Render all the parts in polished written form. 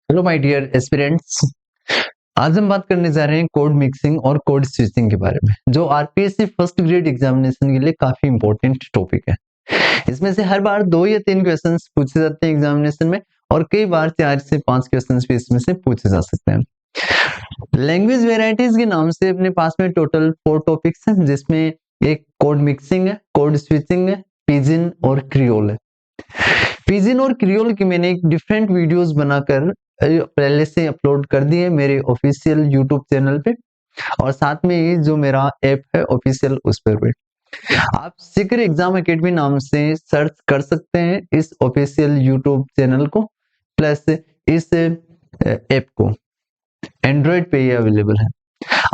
Hello my dear aspirants. आज हम बात करने जा रहे हैं कोड मिक्सिंग और कोड स्विचिंग के बारे में, जो आरपीएससी फर्स्ट ग्रेड एग्जामिनेशन के लिए काफी इंपॉर्टेंट टॉपिक है। इसमें से हर बार 2 या 3 क्वेश्चंस पूछे जाते हैं एग्जामिनेशन में, और कई बार 4 से 5 क्वेश्चंस भी इसमें से पूछे जा सकते हैं। लैंग्वेज वेराइटीज के नाम से अपने पास में टोटल 4 टॉपिक्स हैं, जिसमें एक कोड मिक्सिंग है, कोड स्विचिंग है, पिजिन और क्रियोल है। पिजिन और क्रियोल की मैंने एक डिफरेंट वीडियोस बनाकर पहले से अपलोड कर दिए मेरे ऑफिशियल यूट्यूब चैनल पे, और साथ में ये जो मेरा ऐप है ऑफिशियल, उस पर भी आप सीकर एग्जाम एकेडमी नाम से सर्च कर सकते हैं इस ऑफिशियल यूट्यूब चैनल को, प्लस इस ऐप को। एंड्रॉइड पे ये अवेलेबल है।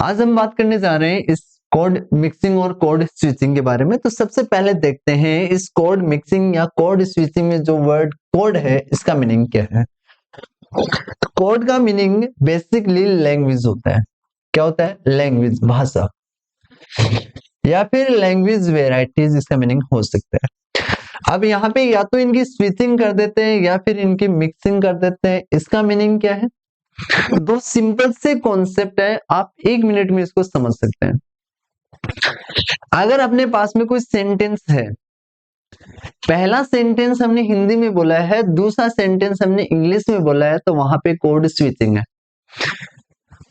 आज हम बात करने जा रहे हैं इस कोड मिक्सिंग और कोड स्विचिंग के बारे में। तो सबसे पहले देखते हैं इस कोड मिक्सिंग या कोड स्विचिंग में जो वर्ड कोड है, इसका मीनिंग क्या है। कोड का मीनिंग बेसिकली लैंग्वेज होता है। क्या होता है? लैंग्वेज, भाषा, या फिर लैंग्वेज वेराइटीज इसका मीनिंग हो सकता है। अब यहाँ पे या तो इनकी स्विचिंग कर देते हैं या फिर इनकी मिक्सिंग कर देते हैं। इसका मीनिंग क्या है? दो सिंपल से कॉन्सेप्ट है, आप 1 मिनट में इसको समझ सकते हैं। अगर अपने पास में कोई सेंटेंस है, पहला सेंटेंस हमने हिंदी में बोला है, दूसरा सेंटेंस हमने इंग्लिश में बोला है, तो वहां पे कोड स्विचिंग है।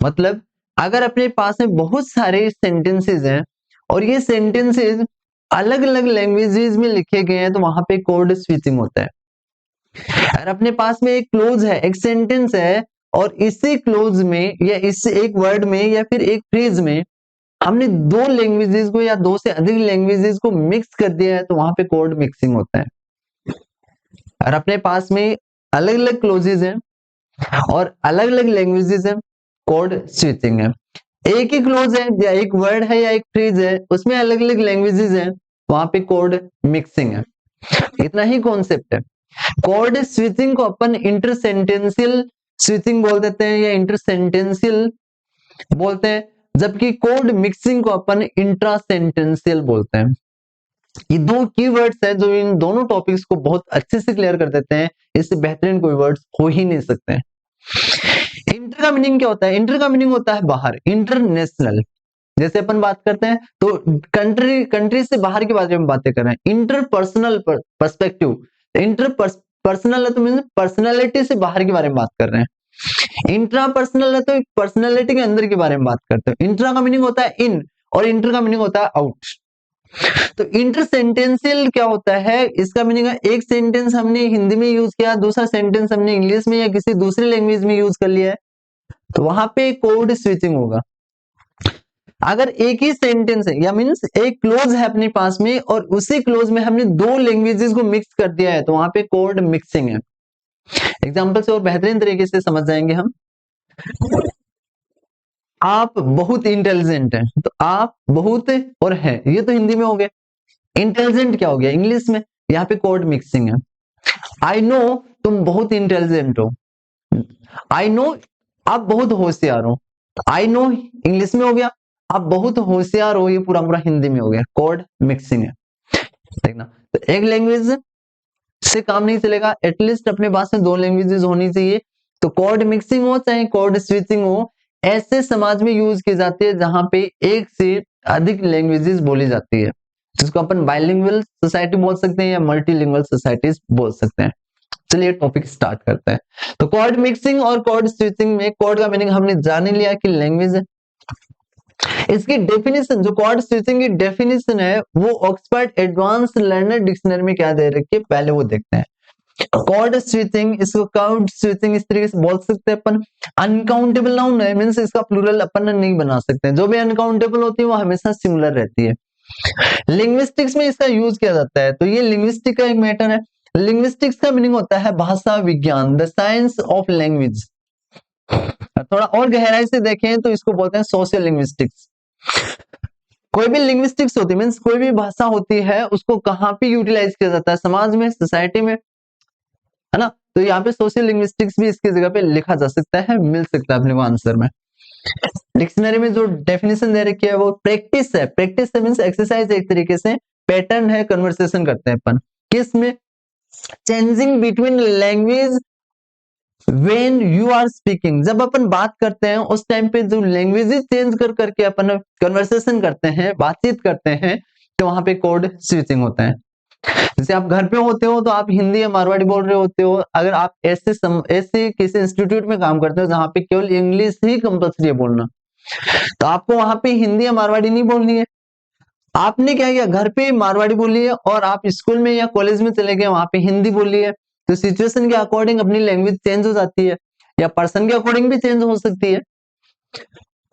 मतलब अगर अपने पास में बहुत सारे सेंटेंसेस हैं और ये सेंटेंसेस अलग अलग लैंग्वेजेस में लिखे गए हैं, तो वहां पे कोड स्विचिंग होता है। अगर अपने पास में एक क्लोज है, एक सेंटेंस है, और इसी क्लोज में या इस एक वर्ड में या फिर एक फ्रेज में हमने 2 लैंग्वेजेस को या 2 से अधिक लैंग्वेजेस को मिक्स कर दिया है, तो वहां पे कोड मिक्सिंग होता है। और अपने पास में अलग अलग क्लोजेस हैं और अलग अलग लैंग्वेजेस हैं, कोड स्विचिंग है। एक ही क्लोज है या एक वर्ड है या एक फ्रेज है, उसमें अलग अलग लैंग्वेजेस हैं, वहां पे कोड मिक्सिंग है। इतना ही कॉन्सेप्ट है। कोड स्विचिंग को अपन इंटरसेंटेंशियल स्विचिंग बोल देते हैं या इंटरसेंटेंशियल बोलते हैं, जबकि कोड मिक्सिंग को अपन इंट्रासेंटेंशियल बोलते हैं। ये 2 कीवर्ड्स है जो इन दोनों टॉपिक्स को बहुत अच्छे से क्लियर कर देते हैं। इससे बेहतरीन कोई वर्ड्स हो ही नहीं सकते हैं। इंटर का मीनिंग क्या होता है? इंटर का मीनिंग होता है बाहर, इंटरनेशनल। जैसे अपन बात करते हैं तो कंट्री से बाहर के बारे में बातें कर रहे हैं। इंटरपर्सनल पर्सपेक्टिव, इंटर पर्सनल है तो मीन पर्सनालिटी से बाहर के बारे में बात कर रहे हैं। इंट्रा पर्सनल है तो एक पर्सनालिटी के अंदर के बारे में बात करते हैं। इंट्रा का मीनिंग होता है इन और इंटर का मीनिंग होता है आउट। तो इंटरसेंटेंशियल क्या होता है? इसका मीनिंग है एक सेंटेंस हमने हिंदी में यूज किया, दूसरा सेंटेंस हमने इंग्लिश में या किसी दूसरी लैंग्वेज में यूज कर लिया है, तो वहां पे कोड स्विचिंग होगा। अगर एक ही सेंटेंस है या मीन्स एक क्लोज है अपने पास में और उसी क्लोज में हमने 2 लैंग्वेजेस को मिक्स कर दिया है, तो वहां पे कोड मिक्सिंग है। एग्जांपल से और बेहतरीन तरीके से समझ जाएंगे हम। आप बहुत इंटेलिजेंट हैं, तो आप बहुत और है, ये तो हिंदी में हो गया। इंटेलिजेंट क्या हो गया इंग्लिश में? यहाँ पे कोड मिक्सिंग है। आई नो तुम बहुत इंटेलिजेंट हो, आई नो आप बहुत होशियार हो। आई नो इंग्लिश में हो गया, आप बहुत होशियार हो, ये पूरा पूरा हिंदी में हो गया। कोड मिक्सिंग है। देखना, तो एक लैंग्वेज से काम नहीं चलेगा, एटलीस्ट अपने पास में 2 लैंग्वेजेस होनी चाहिए। तो कोड मिक्सिंग हो चाहे कोड स्विचिंग हो, ऐसे समाज में यूज की जाती है जहां पे एक से अधिक लैंग्वेजेस बोली जाती है, जिसको अपन बाइलिंगुअल सोसाइटी बोल सकते हैं या मल्टीलिंगुअल सोसाइटीज बोल सकते हैं। चलिए टॉपिक स्टार्ट करते हैं। तो कोड मिक्सिंग और कोड स्विचिंग में कोड का मीनिंग हमने जान लिया कि लैंग्वेज है। इसकी डेफिनेशन, जो कोड स्विचिंग की डेफिनेशन है, वो ऑक्सफोर्ड एडवांस लर्नर डिक्शनरी में क्या दे रखी है, पहले वो देखते हैं। कोड स्विचिंग, इसको काउंट स्विचिंग इस तरीके से बोल सकते हैं अपन। अनकाउंटेबल नाउन है, मींस इसका प्लूरल अपन नहीं बना सकते। जो भी अनकाउंटेबल होती है वो हमेशा सिमिलर रहती है। लिंग्विस्टिक्स में इसका यूज किया जाता है, तो ये लिंग्विस्टिक का एक मैटर है। लिंग्विस्टिक्स का मीनिंग होता है भाषा विज्ञान, द साइंस ऑफ लैंग्वेज। थोड़ा और गहराई से देखें तो इसको बोलते हैं सोशल लिंग्विस्टिक्स। कोई भी लिंग्विस्टिक्स होती है, मींस कोई भी भाषा होती है, उसको कहाँ पे यूटिलाइज किया जाता है? समाज में, सोसाइटी में, है ना। तो यहाँ पे सोशल लिंग्विस्टिक्स भी इसकी जगह पे लिखा जा सकता है, मिल सकता है अपने को आंसर में। डिक्शनरी में जो डेफिनेशन दे रखी है वो प्रैक्टिस है। प्रैक्टिस मींस एक्सरसाइज, एक तरीके से पैटर्न है, कन्वर्सेशन करते हैं अपन किस में? Changing between language When you are speaking, जब अपन बात करते हैं उस टाइम पे जो लैंग्वेजेस चेंज कर करके अपन कन्वर्सेशन करते हैं, बातचीत करते हैं, तो वहां पे कोड स्विचिंग होता है। जैसे आप घर पे होते हो तो आप हिंदी या मारवाड़ी बोल रहे होते हो, अगर आप ऐसे किसी इंस्टीट्यूट में काम करते हो जहां पे केवल इंग्लिश ही कंपल्सरी है बोलना, तो आपको वहां पे हिंदी या मारवाड़ी नहीं बोलनी है। आपने क्या किया, घर पे मारवाड़ी बोली है और आप स्कूल में या कॉलेज में चले गए, वहां पे हिंदी बोली है, तो सिचुएशन के अकॉर्डिंग अपनी लैंग्वेज चेंज हो जाती है, या पर्सन के अकॉर्डिंग भी चेंज हो सकती है।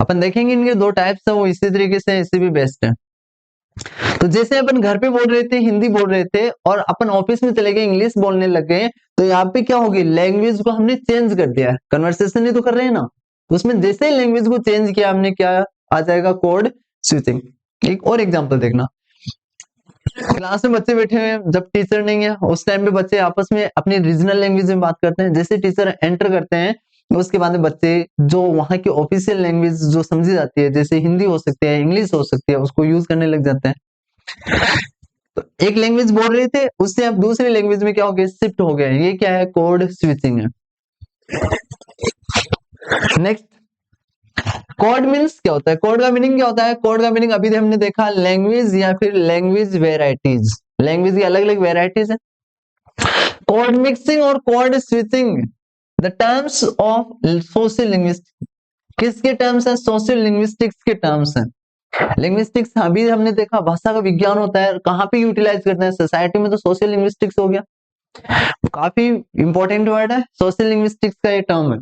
अपन देखेंगे इनके दो टाइप्स है, वो इसी तरीके से इससे भी बेस्ट है। तो जैसे अपन घर पे बोल रहे थे, हिंदी बोल रहे थे, और अपन ऑफिस में चले गए, इंग्लिश बोलने लग गए, तो यहाँ पे क्या होगी, लैंग्वेज को हमने चेंज कर दिया है, कन्वर्सेशन ही तो कर रहे हैं ना, तो उसमें जैसे ही लैंग्वेज को चेंज किया हमने, क्या आ जाएगा, कोड स्विचिंग। एक और एग्जांपल देखना, क्लास में बच्चे बैठे हुए हैं, जब टीचर नहीं है उस टाइम पे बच्चे आपस में अपनी रीजनल लैंग्वेज में बात करते हैं, जैसे टीचर एंटर करते हैं उसके बाद में बच्चे जो वहां की ऑफिशियल लैंग्वेज जो समझी जाती है, जैसे हिंदी हो सकती है, इंग्लिश हो सकती है, उसको यूज करने लग जाते हैं। तो एक लैंग्वेज बोल रहे थे, उससे आप दूसरी लैंग्वेज में क्या हो गए, शिफ्ट हो गए, ये क्या है, कोड स्विचिंग है। नेक्स्ट, कोड मीन्स क्या होता है, कोड का मीनिंग क्या होता है, कोड का मीनिंग अभी हमने देखा, लैंग्वेज या फिर लैंग्वेज वेराइटीज, लैंग्वेज की अलग अलग वेराइटीज है। कोड मिक्सिंग और code switching, the terms of social linguistics, किसके टर्म्स है, सोशल लिंग्विस्टिक्स के टर्म्स है। लिंग्विस्टिक्स अभी हमने देखा भाषा का विज्ञान होता है, कहाँ पे यूटिलाइज करते हैं, सोसाइटी में, तो सोशल लिंग्विस्टिक्स हो गया, काफी इंपॉर्टेंट वर्ड है, सोशल लिंग्विस्टिक्स का ये टर्म है।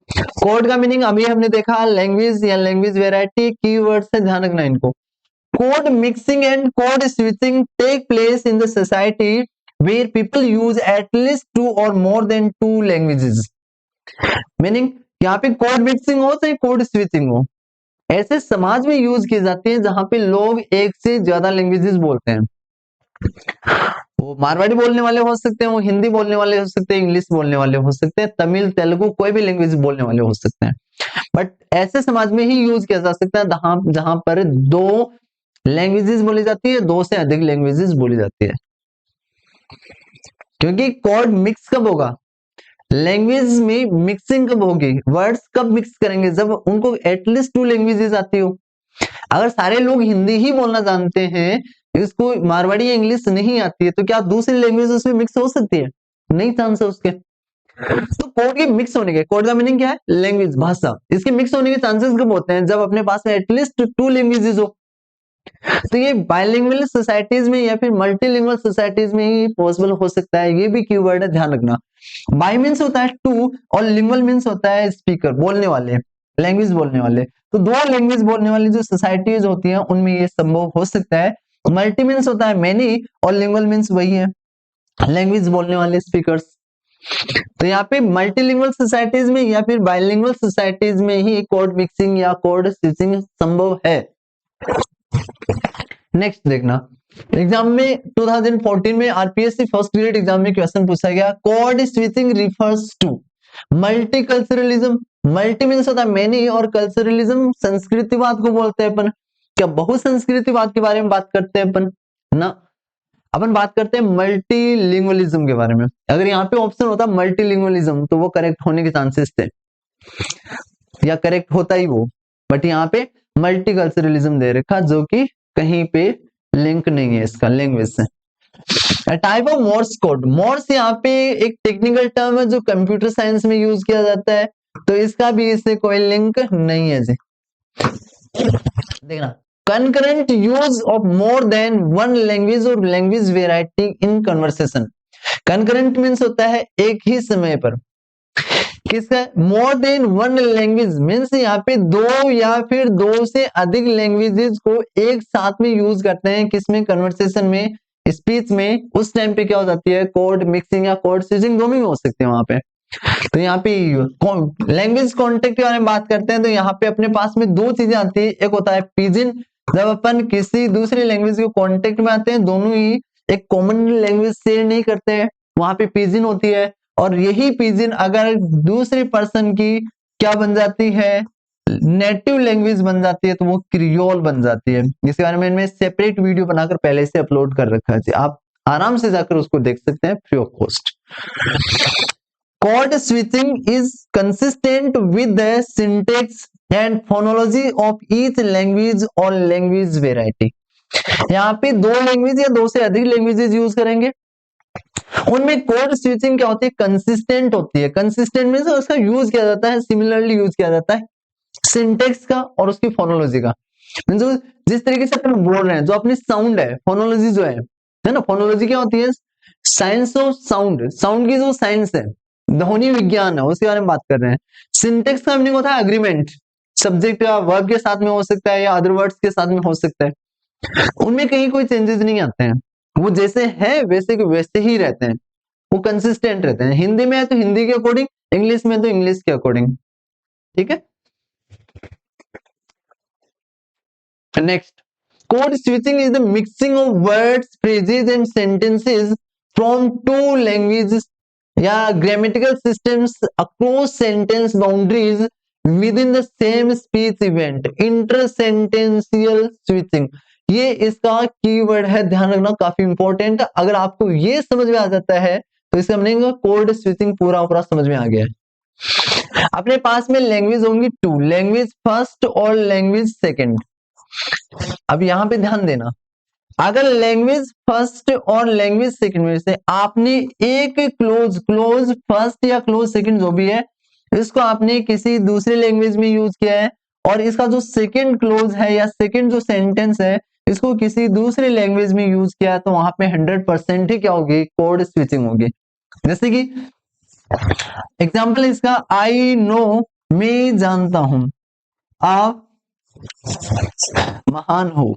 कोड का मीनिंग अभी हमने देखा, लैंग्वेज या लैंग्वेज वेराइटी, कीवर्ड से ध्यान रखना इनको। Code mixing and code switching take place in the society where people use at least two or more than two languages. Meaning यहाँ पे कोड मिक्सिंग हो चाहे कोड स्विचिंग हो, ऐसे समाज में यूज की जाती है जहां पे लोग एक से ज्यादा लैंग्वेजेस बोलते हैं। वो मारवाड़ी बोलने वाले हो सकते हैं, वो हिंदी बोलने वाले हो सकते हैं, इंग्लिश बोलने वाले हो सकते हैं, तमिल तेलुगु कोई भी लैंग्वेज बोलने वाले हो सकते हैं, बट ऐसे समाज में ही यूज किया जा सकता है जहां पर दो लैंग्वेजेस बोली जाती है, दो से अधिक लैंग्वेजेस बोली जाती है। क्योंकि कोड मिक्स कब होगा, लैंग्वेज में मिक्सिंग कब होगी, वर्ड्स कब मिक्स करेंगे, जब उनको एटलीस्ट टू लैंग्वेजेस आती हो। अगर सारे लोग हिंदी ही बोलना जानते हैं, इसको मारवाड़ी या इंग्लिश नहीं आती है, तो क्या दूसरी लैंग्वेज उसमें मिक्स हो सकती है, नहीं चांस है उसके। तो कोड के मिक्स होने के, कोड का मीनिंग क्या है, लैंग्वेज, भाषा, इसके मिक्स होने के चांसेस कब होते हैं, जब अपने पास में एटलीस्ट टू लैंग्वेजेस हो। तो ये बाइलिंगुअल सोसाइटीज में या फिर मल्टीलिंगुअल सोसाइटीज में ही पॉसिबल हो सकता है, ये भी कीवर्ड है, ध्यान रखना। बाई मीन्स होता है टू, और लिंगुअल मीन्स होता है स्पीकर, बोलने वाले, लैंग्वेज बोलने वाले। तो दो लैंग्वेज बोलने वाली जो सोसाइटीज होती हैं उनमें ये संभव हो सकता है। मल्टी मीन्स होता है मेनी, और लिंगुअल मीन्स वही है, लैंग्वेज बोलने वाले स्पीकर्स। तो यहाँ पे मल्टीलिंगुअल सोसाइटीज में या फिर बाइलिंगुअल सोसाइटीज में ही कोड मिक्सिंग या कोड स्विचिंग संभव है। नेक्स्ट देखना, एग्जाम में 2014 में आरपीएससी फर्स्ट ग्रेड एग्जाम में क्वेश्चन पूछा गया, code switching refers to multiculturalism. Multi means होता है मेनी, और कल्चरलिज्म संस्कृतिवाद को बोलते हैं अपन। क्या बहुसंस्कृतिवाद के बारे में बात करते हैं अपन ना, अपन बात करते हैं मल्टीलिंगुअलिज्म के बारे में। अगर यहाँ पे ऑप्शन होता मल्टीलिंगुअलिज्म तो वो करेक्ट होने के चांसेस थे, या करेक्ट होता ही वो, बट यहाँ पे मल्टीकल्चरलिज्म दे रखा, जो कि कहीं पे लिंक नहीं है इसका लैंग्वेज से। Type of Morse code, Morse यहाँ पे एक टेक्निकल टर्म है जो कंप्यूटर साइंस में यूज किया जाता है, तो इसका भी इससे कोई लिंक नहीं है जी। देखना, concurrent use of more than one language or language variety in conversation. concurrent means होता है एक ही समय पर, किसका, more than one language means यहाँ पे दो या फिर दो से अधिक लैंग्वेजेस को एक साथ में यूज करते हैं, किसमें, कन्वर्सेशन में, स्पीच में। उस टाइम पे क्या हो जाती है, कोड मिक्सिंग या कोड स्विचिंग दोनों में हो सकते हैं वहां पे। तो यहाँ पे लैंग्वेज कॉन्टेक्ट के बारे में बात करते हैं, तो यहाँ पे अपने पास में दो चीजें आती है, एक होता है पिजिन, जब अपन किसी दूसरी लैंग्वेज के कॉन्टेक्ट में आते हैं, दोनों ही एक कॉमन लैंग्वेज शेयर नहीं करते हैं, वहां पे पिजिन होती है। और यही पिजिन अगर दूसरे पर्सन की क्या बन जाती है, नेटिव लैंग्वेज बन जाती है, तो वो क्रियोल बन जाती है। इसके बारे में सेपरेट वीडियो बनाकर पहले से अपलोड कर रखा है, आप आराम से जाकर उसको देख सकते हैं free of cost. Code switching is consistent with the syntax and phonology of each language or language variety. यहाँ पे दो लैंग्वेज या दो से अधिक लैंग्वेजेस यूज करेंगे, उनमें कोड स्विचिंग क्या होती है, कंसिस्टेंट होती है। कंसिस्टेंट मींस उसका यूज किया जाता है, सिमिलरली यूज किया जाता है सिंटेक्स का और उसकी फोनोलॉजी का। मींस जिस तरीके से अपन बोल रहे हैं, जो अपनी साउंड है, फोनोलॉजी जो है ना, फोनोलॉजी क्या होती है, साइंस ऑफ साउंड, साउंड की जो साइंस है, ध्वनि विज्ञान है, उसके बारे में बात कर रहे हैं। सिंटेक्स का मीनिंग होता है अग्रीमेंट, सब्जेक्ट या वर्ब के साथ में हो सकता है या अदर वर्ड्स के साथ में हो सकता है, उनमें कहीं कोई चेंजेस नहीं आते हैं, वो जैसे है वैसे के वैसे ही रहते हैं, वो कंसिस्टेंट रहते हैं। हिंदी में है तो हिंदी के अकॉर्डिंग, इंग्लिश में तो इंग्लिश के अकॉर्डिंग, ठीक है। Next, code switching is the mixing of words, phrases and sentences from two languages या grammatical systems across sentence boundaries within the same speech event, intersentential switching. ये इसका keyword है, ध्यान रखना, काफी इंपॉर्टेंट। अगर आपको ये समझ में आ जाता है तो इसका मीनिंग कोड स्विचिंग पूरा पूरा समझ में आ गया है। अपने पास में लैंग्वेज होंगी टू, लैंग्वेज फर्स्ट और लैंग्वेज सेकंड। अब यहां पे ध्यान देना, अगर लैंग्वेज फर्स्ट और लैंग्वेज सेकंड में से आपने एक क्लोज फर्स्ट या क्लोज सेकंड जो भी है, इसको आपने किसी दूसरे लैंग्वेज में यूज किया है, और इसका जो सेकंड क्लोज है या सेकंड जो सेंटेंस है, इसको किसी दूसरे लैंग्वेज में यूज किया है, तो वहां पे 100% ही क्या होगी, कोड स्विचिंग होगी। जैसे कि एग्जाम्पल इसका, आई नो, मैं जानता हूं, आप महान हो।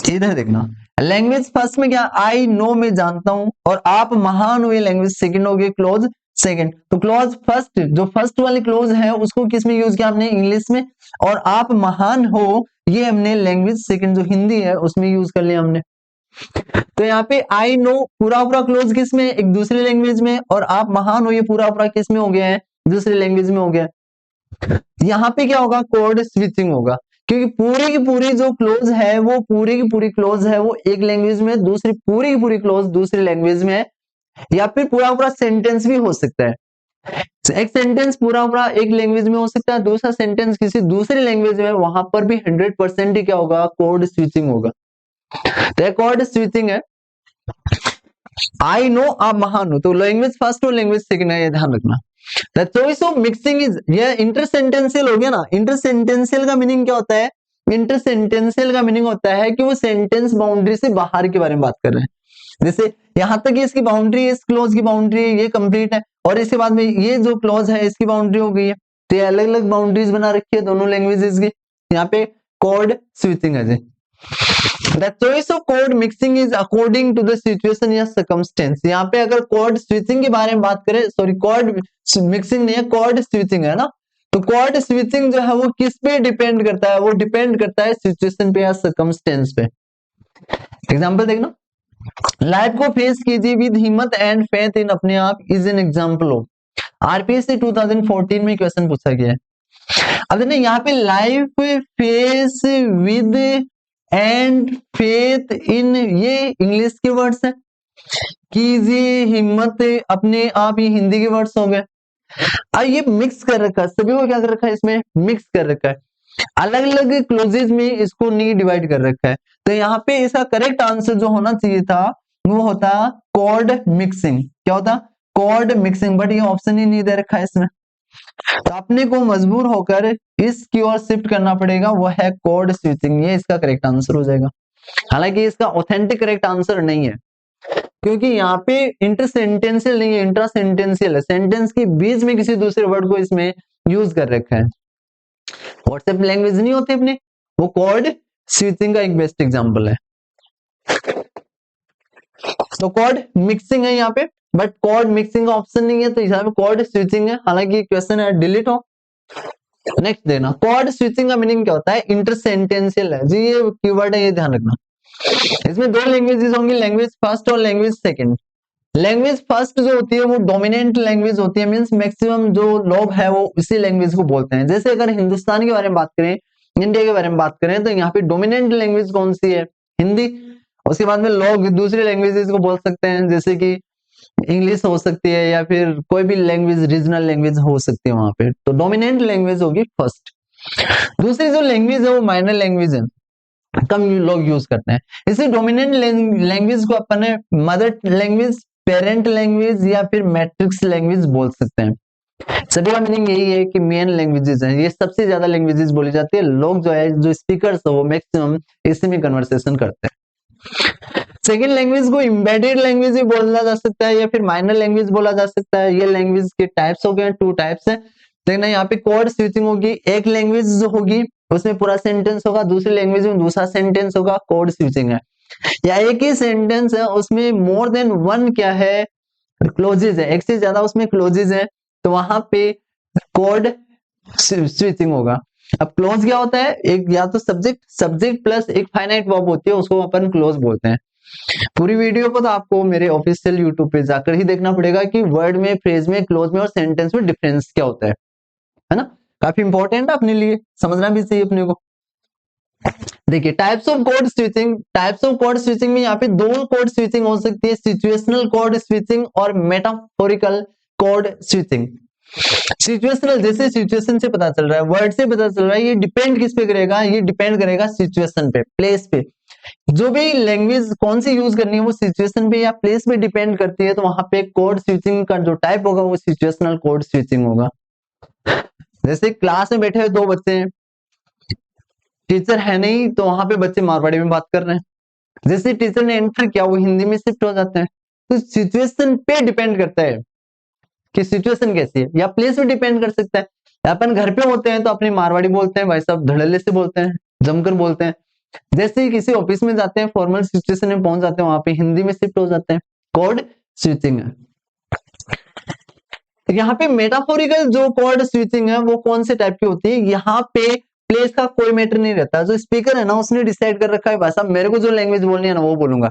इधर देखना, लैंग्वेज फर्स्ट में क्या, आई नो मैं जानता हूं, और आप महान हो, ये लैंग्वेज सेकंड हो गई, क्लोज सेकंड। तो क्लोज फर्स्ट, जो फर्स्ट वाली क्लोज है उसको किस में यूज किया हमने, इंग्लिश में, और आप महान हो ये हमने लैंग्वेज सेकंड जो हिंदी है उसमें यूज कर लिया हमने। तो यहाँ पे आई नो पूरा पूरा क्लोज किस में, एक दूसरी लैंग्वेज में, और आप महान हो ये पूरा पूरा किस में हो गया है, दूसरी लैंग्वेज में हो गया। यहाँ पे क्या होगा, कोड स्विचिंग होगा, क्योंकि पूरी की पूरी जो क्लोज है वो पूरी की पूरी क्लोज है वो एक लैंग्वेज में, दूसरी पूरी की पूरी क्लोज दूसरी लैंग्वेज में है, या फिर पूरा पूरा सेंटेंस भी हो सकता है। एक सेंटेंस पूरा पूरा एक लैंग्वेज में हो सकता है, दूसरा सेंटेंस किसी दूसरी लैंग्वेज में, वहां पर भी 100% ही क्या होगा, कोड स्विचिंग होगा। तो कोड स्विचिंग है, आई नो आप महान हो, तो लैंग्वेज फर्स्ट और लैंग्वेज सेकंड है, ये ध्यान रखना। The choice of mixing is, ये इंटरसेंटेंशियल हो गया ना। इंटरसेंटेंशियल का मीनिंग क्या होता है, इंटरसेंटेंशियल का मीनिंग होता है कि वो सेंटेंस बाउंड्री से बाहर के बारे में बात कर रहे हैं। जैसे यहां तक इसकी बाउंड्री, इस क्लोज की बाउंड्री ये कंप्लीट है, और इसके बाद में ये जो क्लोज है इसकी बाउंड्री हो गई है, तो ये अलग अलग बाउंड्रीज बना रखी है दोनों लैंग्वेजेस की। यहाँ पे कोड स्विचिंग है जी। The choice of code mixing is according to the situation या circumstance। यहाँ पे अगर कोड स्विचिंग के बारे में बात करें, सॉरी कोड मिक्सिंग नहीं है, कोड स्विचिंग है ना, तो कोड स्विचिंग जो है वो किस पे डिपेंड करता है, वो डिपेंड करता है सिचुएशन पे या सर्कमस्टेंस पे। एग्जांपल देखना, लाइफ को फेस कीजिए विद हिम्मत एंड फेथ इन अपने आप is an example of, RPSC 2014 में क्वेश्चन पूछा गया है। अब देखना यहाँ पे life face with and faith in, ये इंग्लिश के वर्ड्स है, कीजिए हिम्मत अपने आप, ये हिंदी के वर्ड्स हो गए। अब ये मिक्स कर रखा है, सभी को क्या कर रखा है, इसमें मिक्स कर रखा है, अलग अलग क्लोजेज में इसको नहीं डिवाइड कर रखा है। तो यहाँ पे इसका करेक्ट आंसर जो होना चाहिए था वो होता कोड मिक्सिंग। क्या होता, कोड मिक्सिंग, बट ये ऑप्शन ही नहीं दे रखा है इसमें, तो अपने को मजबूर होकर इसकी ओर शिफ्ट करना पड़ेगा, वो है कोड स्विचिंग, ये इसका करेक्ट आंसर हो जाएगा। हालांकि इसका ऑथेंटिक करेक्ट आंसर नहीं है, क्योंकि यहाँ पे इंटरसेंटेंशियल नहीं है, इंट्रासेंटेंशियल है, सेंटेंस के बीच में किसी दूसरे वर्ड को इसमें यूज कर रखा है। व्हाट्सएप लैंग्वेज नहीं होती अपनी, वो कोड स्विचिंग का एक बेस्ट एग्जांपल है। तो कोड मिक्सिंग है यहाँ पे, बट कोड मिक्सिंग का ऑप्शन नहीं है, तो यहाँ पे कोड स्विचिंग है, हालांकि क्वेश्चन है डिलीट हो। नेक्स्ट देना, कोड स्विचिंग का मीनिंग क्या होता है, इंटरसेंटेंशियल है जी, ये कीवर्ड है, ये ध्यान रखना। इसमें दो लैंग्वेजेस होंगी, लैंग्वेज फर्स्ट और लैंग्वेज सेकंड। लैंग्वेज फर्स्ट जो होती है वो डोमिनेंट लैंग्वेज होती है, मींस मैक्सिमम जो लोग है वो उसी लैंग्वेज को बोलते हैं। जैसे अगर हिंदुस्तान के बारे में बात करें, इंडिया के बारे में बात करें, तो यहाँ पे डोमिनेंट लैंग्वेज कौन सी है, हिंदी। उसके बाद में लोग दूसरी लैंग्वेजेस को बोल सकते हैं, जैसे कि इंग्लिश हो सकती है या फिर कोई भी लैंग्वेज, रीजनल लैंग्वेज हो सकती है वहां पे। तो डोमिनेंट लैंग्वेज होगी फर्स्ट। दूसरी जो लैंग्वेज है वो माइनर लैंग्वेज है, कम लोग यूज करते हैं। इसी डोमिनेंट लैंग्वेज को अपन मदर लैंग्वेज, पेरेंट लैंग्वेज या फिर मैट्रिक्स लैंग्वेज बोल सकते हैं। सभी का मीनिंग यही है कि मेन लैंग्वेजेस हैं, ये सबसे ज्यादा लैंग्वेजेस बोली जाती है। लोग जो है, जो स्पीकर्स है वो मैक्सिमम इसी में कन्वर्सेशन करते हैं। सेकेंड लैंग्वेज को इम्बेडेड लैंग्वेज भी बोला जा सकता है या फिर माइनर लैंग्वेज बोला जा सकता है। ये लैंग्वेज के टाइप्स हो गए, 2 टाइप्स है। देखना यहाँ पे कोड स्विचिंग होगी, एक लैंग्वेज जो होगी उसमें पूरा सेंटेंस होगा, दूसरी लैंग्वेज में दूसरा सेंटेंस होगा, कोड स्विचिंग है। या एक ही सेंटेंस है उसमें मोर देन वन क्या है, क्लोजेज है, एक से ज्यादा उसमें क्लोजेज है, तो वहां पे कोड स्विचिंग होगा। अब क्लोज क्या होता है, एक या तो सब्जेक्ट, सब्जेक्ट प्लस एक फाइनाइट वर्ब होती है, उसको अपन क्लोज बोलते हैं। पूरी वीडियो को तो आपको मेरे ऑफिशियल यूट्यूब पे जाकर ही देखना पड़ेगा कि वर्ड में, फ्रेज में, क्लोज में और सेंटेंस में डिफरेंस क्या होता है ना। काफी इंपॉर्टेंट है अपने लिए, समझना भी चाहिए अपने को। देखिए types of code switching, types of code switching में यहाँ पे 2 कोड स्विचिंग हो सकती है, सिचुएशनल कोड स्विचिंग और मेटाफोरिकल कोड स्विचिंग। सिचुएशनल, जैसे सिचुएशन से पता चल रहा है, वर्ड से पता चल रहा है, ये डिपेंड किस पे करेगा, ये डिपेंड करेगा सिचुएशन पे, प्लेस पे। जो भी लैंग्वेज कौन सी यूज करनी है वो सिचुएशन पे या प्लेस पे डिपेंड करती है, तो वहां पे कोड स्विचिंग का जो टाइप होगा वो सिचुएशनल कोड स्विचिंग होगा। जैसे क्लास में बैठे हुए 2 बच्चे हैं, टीचर है नहीं तो वहां पे बच्चे मारवाड़ी में बात कर रहे हैं। जैसे टीचर ने एंटर किया वो हिंदी में शिफ्ट हो जाते हैं। तो सिचुएशन पे डिपेंड करता है कि सिचुएशन कैसी है, या प्लेस पे डिपेंड कर सकता है। अपन घर पे होते हैं तो अपनी मारवाड़ी बोलते हैं, भाई साहब धड़ल्ले से बोलते हैं, जमकर बोलते हैं। जैसे ही किसी ऑफिस में जाते हैं, फॉर्मल सिचुएशन में पहुंच जाते हैं, वहां पे हिंदी में शिफ्ट हो जाते हैं, कोड स्विचिंग है। यहाँ पे मेटाफोरिकल जो कोड स्विचिंग है वो कौन से टाइप की होती है, यहाँ पे प्लेस का कोई मैटर नहीं रहता। जो स्पीकर है ना उसने डिसाइड कर रखा है, भाई साहब मेरे को जो लैंग्वेज बोलनी है ना वो बोलूंगा।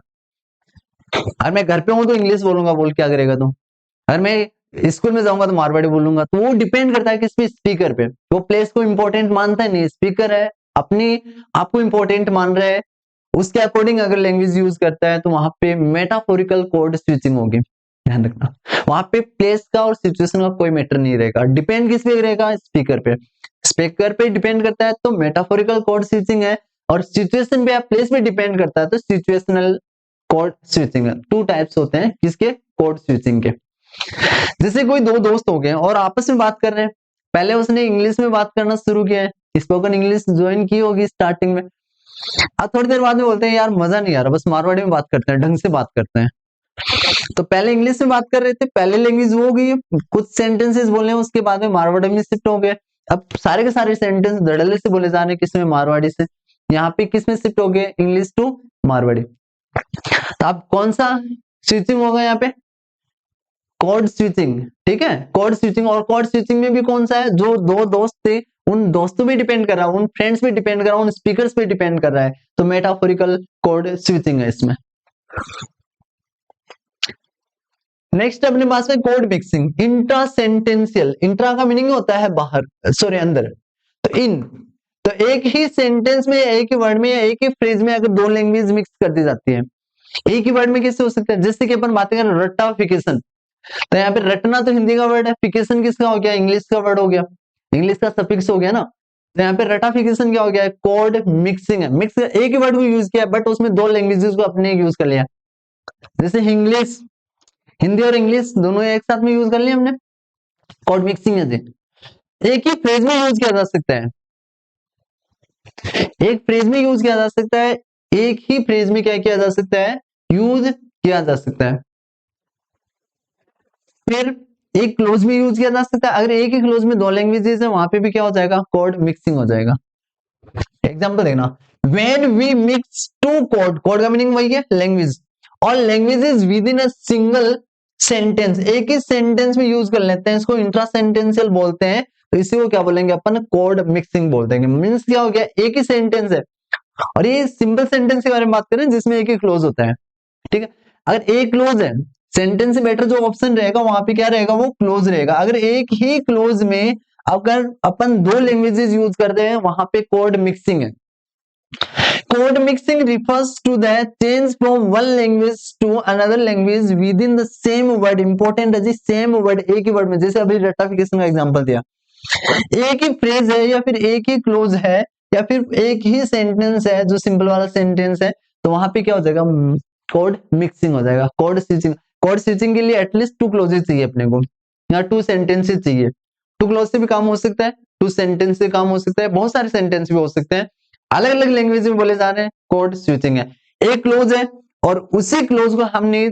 अगर मैं घर पे हूं तो इंग्लिश बोलूंगा, बोल क्या करेगा तुम। अगर मैं स्कूल में जाऊंगा तो मारवाड़ी बोलूंगा। तो वो डिपेंड करता है किस पे, स्पीकर पे। वो प्लेस को इंपॉर्टेंट मानता है नहीं, स्पीकर है अपनी आपको इंपॉर्टेंट मान रहा है, उसके अकॉर्डिंग अगर लैंग्वेज यूज करता है तो वहां पे मेटाफोरिकल कोड स्विचिंग होगी। ध्यान रखना, वहां पे प्लेस का और सिचुएशन का कोई मैटर नहीं रहेगा, डिपेंड किस पे रहेगा, स्पीकर पे। स्पीकर पे डिपेंड करता है तो मेटाफोरिकल कोड स्विचिंग है, और सिचुएशन पे या प्लेस पे डिपेंड करता है तो सिचुएशनल कोड स्विचिंग है। 2 टाइप्स होते हैं किसके, कोड स्विचिंग के। जैसे कोई 2 दोस्त हो गए और आपस में बात कर रहे हैं, पहले उसने इंग्लिश में बात करना शुरू किया है, स्पोकन इंग्लिश ज्वाइन की होगी स्टार्टिंग में। अब थोड़ी देर बाद में बोलते हैं यार मजा नहीं आ रहा, बस मारवाड़ी में बात करते हैं, ढंग से बात करते हैं। तो पहले इंग्लिश में बात कर रहे थे, पहले लैंग्वेज वो हो गई, कुछ सेंटेंसेस बोले उसके बाद में मारवाड़ी में शिफ्ट हो गए। अब सारे के सारे सेंटेंस धड़ल्ले से बोले जा रहे हैं, किसमें, मारवाड़ी से। यहाँ पे किसमें शिफ्ट हो गए, इंग्लिश टू मारवाड़ी। तो अब कौन सा स्विचिंग होगा यहाँ पे, कोड स्विचिंग। ठीक है, कोड स्विचिंग। और कोड स्विचिंग में भी कौन सा है, जो 2 दोस्त थे उन दोस्तों पे डिपेंड कर रहा है, उन फ्रेंड्स पे डिपेंड कर रहा है, उन स्पीकर्स पे डिपेंड कर रहा है, तो मेटाफोरिकल कोड स्विचिंग है इसमें। नेक्स्ट अपने पास में code mixing, intra sentential. Intra का मीनिंग होता है बाहर, सॉरी अंदर, तो इन। तो एक ही सेंटेंस में, एक ही वर्ड में या एक ही फ्रेज में अगर 2 लैंग्वेज मिक्स कर दी जाती है, एक ही वर्ड में कैसे हो सकता है, जैसे कि अपन बातें करें रट्टाफिकेशन, तो यहाँ पे रटना तो हिंदी का वर्ड है, फिकेशन किसका हो गया, इंग्लिश का वर्ड हो गया, इंग्लिश का सफिक्स हो गया ना। तो यहाँ पे रटाफिकेशन क्या हो गया, कोड मिक्सिंग है। मिक्स एक ही वर्ड को यूज किया बट उसमें 2 लैंग्वेजेस को अपने यूज कर लिया। जैसे इंग्लिश, हिंदी और इंग्लिश दोनों एक साथ में यूज कर लिया हमने, कोड मिक्सिंग है। एक ही फ्रेज में यूज किया जा सकता है, एक फ्रेज में यूज किया जा सकता है, एक ही फ्रेज में क्या किया जा सकता है, यूज किया जा सकता है। फिर एक क्लोज में यूज किया जा सकता है, अगर एक ही क्लोज में 2 लैंग्वेजेस है वहां पे भी क्या हो जाएगा, कोड मिक्सिंग हो जाएगा। एग्जांपल देखना, when we mix 2 code, code का मीनिंग वही है लैंग्वेज, और languages within a single sentence, एक ही सेंटेंस में यूज कर लेते हैं, इसको इंट्रा सेंटेंशियल बोलते हैं। तो इसी को क्या बोलेंगे अपन, कोड मिक्सिंग बोलते हैं। मींस क्या हो गया, एक ही सेंटेंस है, और ये सिंपल सेंटेंस के बारे में बात करें जिसमें एक ही क्लोज होता है। ठीक है, अगर एक क्लोज है, सेंटेंस से बेटर जो ऑप्शन रहेगा वहां पे क्या रहेगा, वो क्लोज रहेगा। अगर एक ही क्लोज में अगर अपन 2 लैंग्वेजेस यूज करते हैं वहां पे कोड मिक्सिंग है। Code mixing refers to the change from one language to another language within the same word. Important है जी, सेम वर्ड, एक ही वर्ड में। जैसे अभी रटाफिकेशन का एग्जांपल दिया, एक ही फ्रेज है या फिर एक ही क्लोज है या फिर एक ही सेंटेंस है जो सिंपल वाला सेंटेंस है, तो वहां पे क्या हो जाएगा, कोड मिक्सिंग हो जाएगा। कोड स्विचिंग, कोड स्विचिंग के लिए एटलीस्ट 2 क्लोजेस चाहिए अपने को, या 2 सेंटेंसेस चाहिए। 2 क्लोज से भी काम हो सकता है, 2 सेंटेंस से काम हो सकता है, बहुत सारे सेंटेंस भी हो सकते हैं। अलग अलग लैंग्वेज में बोले जा रहे हैं, कोड स्विचिंग है। एक क्लोज है और उसी क्लोज को हमने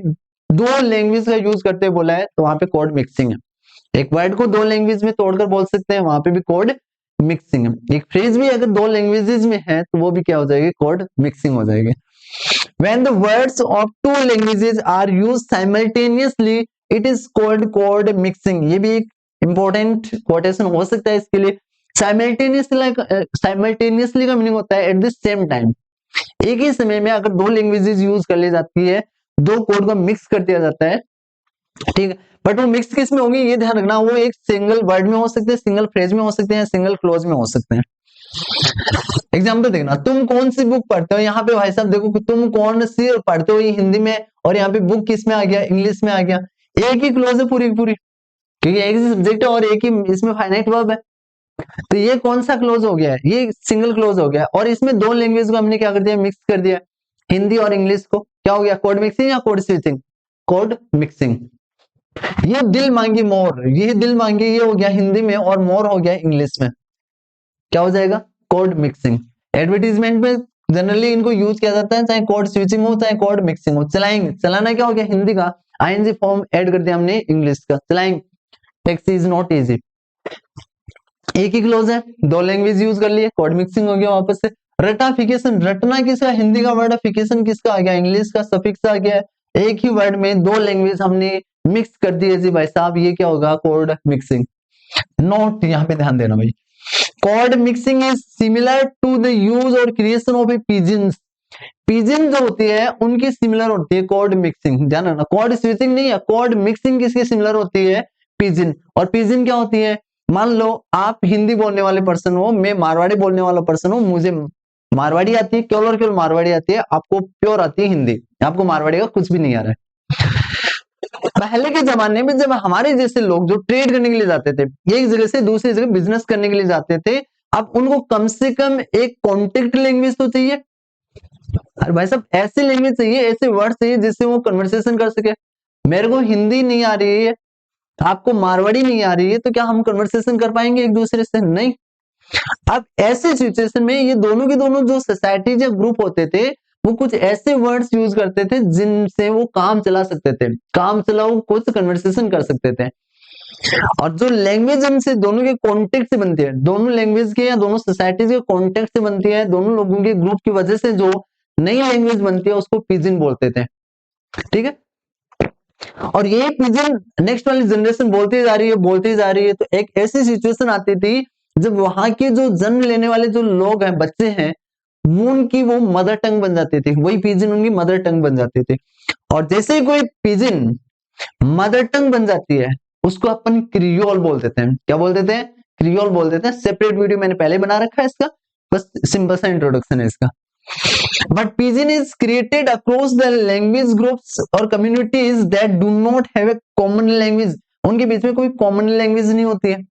2 लैंग्वेज का यूज करते बोला है, तो वहां पे कोड मिक्सिंग है। एक वर्ड को 2 लैंग्वेज में तोड़कर बोल सकते हैं, वहां पे भी कोड मिक्सिंग है। एक फ्रेज भी अगर 2 लैंग्वेजेस में है तो वो भी क्या हो जाएगी, कोड मिक्सिंग हो जाएगी। When the words of 2 languages are used simultaneously, it is called code mixing। ये भी एक इंपॉर्टेंट कोटेशन हो सकता है इसके लिए। साइमल्टेनियसली का मीनिंग होता है एट द सेम टाइम। एक ही समय में अगर 2 लैंग्वेजेस यूज कर ली जाती है, 2 कोड को मिक्स कर दिया जाता है, ठीक है। बट वो मिक्स किस में होंगे ये ध्यान रखना, वो एक सिंगल वर्ड में हो सकते हैं, सिंगल फ्रेज में हो सकते हैं, सिंगल क्लोज में हो सकते हैं। एग्जाम्पल देखना, तुम कौन सी बुक पढ़ते हो, यहाँ पे भाई साहब देखो तुम कौन सी पढ़ते हो, ये हिंदी में, और यहाँ पे बुक किस में आ गया, इंग्लिश में आ गया। एक ही क्लोज है पूरी की पूरी, क्योंकि एक ही सब्जेक्ट है और एक ही इसमें फाइनाइट वर्ब है। तो ये कौन सा क्लोज हो गया है, ये सिंगल क्लोज हो गया। और इसमें 2 लैंग्वेज को हमने क्या कर दिया, मिक्स कर दिया, हिंदी और इंग्लिश को। क्या हो गया, कोड मिक्सिंग या कोड स्विचिंग, कोड मिक्सिंग। ये दिल मांगी मोर, ये दिल मांगी ये हो गया हिंदी में, और मोर हो गया इंग्लिश में, क्या हो जाएगा, कोड मिक्सिंग। एडवर्टीजमेंट में जनरली इनको यूज किया जाता है, चाहे कोड स्विचिंग हो चाहे कोड मिक्सिंग हो। चलाएंगे, चलाना क्या हो गया हिंदी का, आईएनजी फॉर्म ऐड कर दिया हमने इंग्लिश का, चलाएंगे। टैक्सी इज नॉट इजी, एक ही क्लोज है, 2 लैंग्वेज यूज कर लिए, कोड मिक्सिंग हो गया वापस से। रटाफिकेशन, रटना किसका, हिंदी का वर्ड, फिकेशन किसका आ गया, इंग्लिश का सफिक्स आ गया। एक ही वर्ड में 2 लैंग्वेज हमने मिक्स कर दी है जी भाई साहब, ये क्या होगा, कोड मिक्सिंग। नोट यहाँ पे ध्यान देना भाई, code mixing is similar to the use or creation of a pidgins. Pidgin जो होती है उनकी सिमिलर होती है कोड मिक्सिंग, जाना ना, कोड स्विचिंग नहीं है, कोड मिक्सिंग किसकी सिमिलर होती है, पिजन। और पिजन क्या होती है, मान लो आप हिंदी बोलने वाले पर्सन हो, मैं मारवाड़ी बोलने वाला पर्सन हूँ, मुझे मारवाड़ी आती है, केवल और केवल मारवाड़ी आती है, आपको प्योर आती है हिंदी, आपको मारवाड़ी का कुछ भी नहीं आ रहा है। पहले के जमाने में जब हमारे जैसे लोग जो ट्रेड करने के लिए जाते थे, एक जगह से दूसरी जगह बिजनेस करने के लिए जाते थे, अब उनको कम से कम एक कॉन्टेक्ट लैंग्वेज तो चाहिए। अरे भाई साहब ऐसी लैंग्वेज चाहिए, ऐसे वर्ड चाहिए जिससे वो कन्वर्सेशन कर सके। मेरे को हिंदी नहीं आ रही है, आपको मारवाड़ी नहीं आ रही है, तो क्या हम कन्वर्सेशन कर पाएंगे एक दूसरे से, नहीं। अब ऐसे सिचुएशन में ये दोनों के दोनों जो सोसाइटी या ग्रुप होते थे, वो कुछ ऐसे वर्ड्स यूज करते थे जिनसे वो काम चला सकते थे, काम चलाओ कुछ कन्वर्सेशन कर सकते थे। और जो लैंग्वेज उनसे दोनों के कॉन्टेक्ट से बनती है, दोनों लैंग्वेज के या दोनों सोसाइटीज के कॉन्टेक्ट से बनती है, दोनों लोगों के ग्रुप की वजह से जो नई लैंग्वेज बनती है उसको पिजन बोलते थे, ठीक है। और ये पिजन नेक्स्ट वाली जनरेशन बोलती जा रही है, बोलती जा रही है, तो एक ऐसी सिचुएशन आती थी जब वहां के जो जन्म लेने वाले जो लोग हैं, बच्चे हैं, उनकी वो मदर टंग बन जाती थी, वही पिजन उनकी मदर टंग बन जाती थी। और जैसे ही कोई पिजन मदर टंग बन जाती है, उसको अपन क्रियोल बोल देते हैं। क्या बोल देते हैं, क्रियोल बोल देते हैं। सेपरेट वीडियो मैंने पहले बना रखा है इसका, बस सिंपल सा इंट्रोडक्शन है इसका। But pidgin is created across the language groups or communities that do not have a common language. उनके बीच में कोई कॉमन लैंग्वेज नहीं होती है।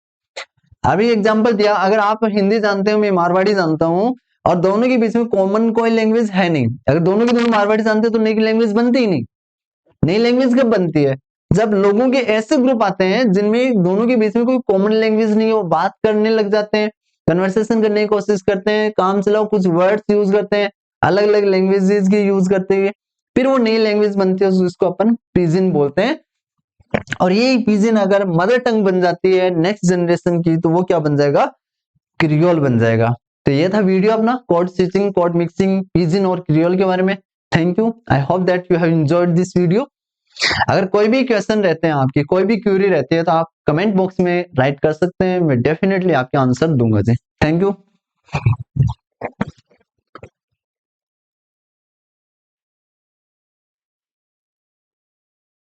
अभी एग्जांपल दिया, अगर आप हिंदी जानते हो, मैं मारवाड़ी जानता हूं, और दोनों के बीच में कॉमन कोई लैंग्वेज है नहीं, अगर दोनों के दोनों मारवाड़ी जानते हो तो नई लैंग्वेज बनती ही नहीं। नई लैंग्वेज कब बनती है, जब लोगों के ऐसे ग्रुप आते हैं जिनमें दोनों के बीच में कोई कॉमन लैंग्वेज नहीं है, वो बात करने लग जाते हैं, कन्वर्सेशन करने की कोशिश करते हैं, काम चलाओ कुछ वर्ड्स यूज करते हैं, अलग अलग लैंग्वेजेस की यूज करते हुए, फिर वो नई लैंग्वेज बनती है, जिसको अपन पिजन बोलते हैं। और ये पिजन अगर मदर टंग बन जाती है नेक्स्ट जनरेशन की, तो वो क्या बन जाएगा, क्रियोल बन जाएगा। तो ये था वीडियो अपना code switching, code mixing, pigeon और क्रियोल के बारे में। Thank you, I hope that you have enjoyed this video. अगर कोई भी क्वेश्चन रहते हैं आपकी, कोई भी क्यूरी रहती है, तो आप कमेंट बॉक्स में राइट कर सकते हैं, मैं डेफिनेटली आपके आंसर दूंगा जी। Thank you.